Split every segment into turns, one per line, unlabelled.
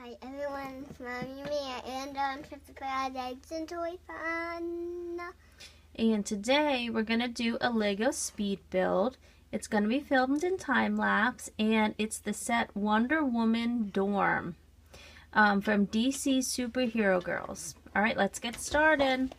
Hi everyone, it's Mia and Owen from the Paradise and Toy Fun.
And today we're going to do a Lego speed build. It's going to be filmed in time-lapse, and it's the set Wonder Woman Dorm from DC Superhero Girls. Alright, let's get started.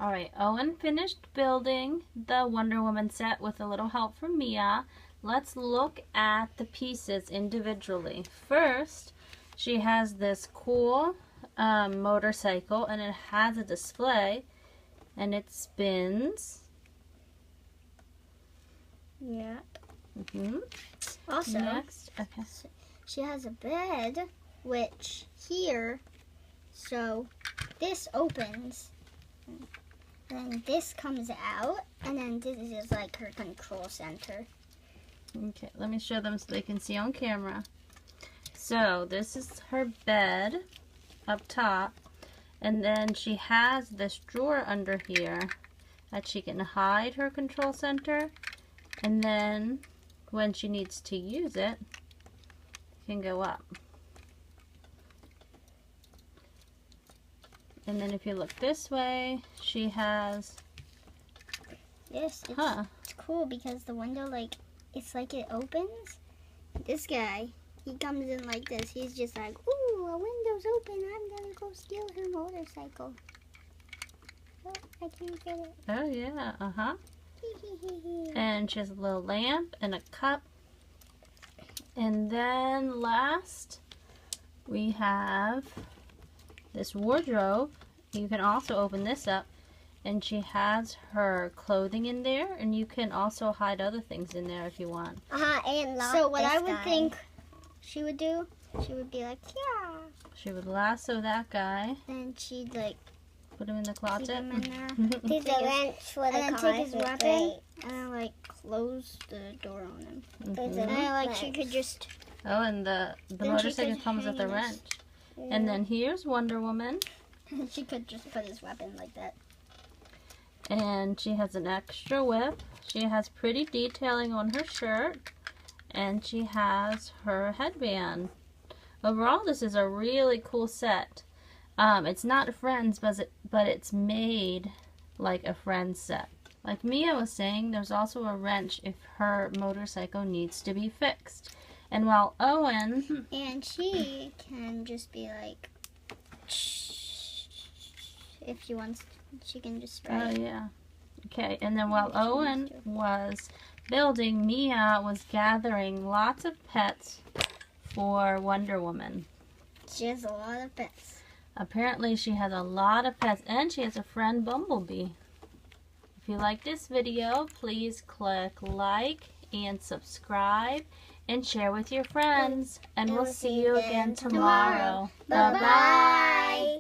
Alright, Owen finished building the Wonder Woman set with a little help from Mia. Let's look at the pieces individually. First, she has this cool motorcycle, and it has a display, and it spins.
Yeah.
Also, next, okay.
She has a bed, which here, so this opens. Then this comes out, and then this is like her control center.
Okay, let me show them so they can see on camera. So this is her bed up top, and then she has this drawer under here that she can hide her control center, and then when she needs to use it, it can go up. And then if you look this way, she has...
Yes, it's cool because the window, like, it's like it opens. This guy, he comes in like this. He's just like, ooh, a window's open. I'm gonna go steal her motorcycle. Oh, I can't get it.
Oh, yeah, And she has a little lamp and a cup. And then last, we have this wardrobe. You can also open this up, and she has her clothing in there, and you can also hide other things in there if you want.
And lock so what I would think she would do, she would be like, yeah.
She would lasso that guy.
Then she'd like
put him in the closet.
Keep him in there. Take the wrench for the and then take his weapon and then like close the door on him. And then like she could just.
Oh, and the motorcycle comes with a wrench. Yeah. And then here's Wonder Woman.
She could just put his weapon like that.
And she has an extra whip. She has pretty detailing on her shirt. And she has her headband. Overall, this is a really cool set. It's not Friends, but it's made like a Friends set. Like Mia was saying, there's also a wrench if her motorcycle needs to be fixed. And while Owen...
And she can just be like... If she wants, she can just try.
Oh, yeah. Okay, and then while Owen was building, Mia was gathering lots of pets for Wonder Woman.
She has a lot of pets.
Apparently, she has a lot of pets, and she has a friend Bumblebee. If you like this video, please click like and subscribe and share with your friends. And we'll see you again tomorrow.
Bye-bye.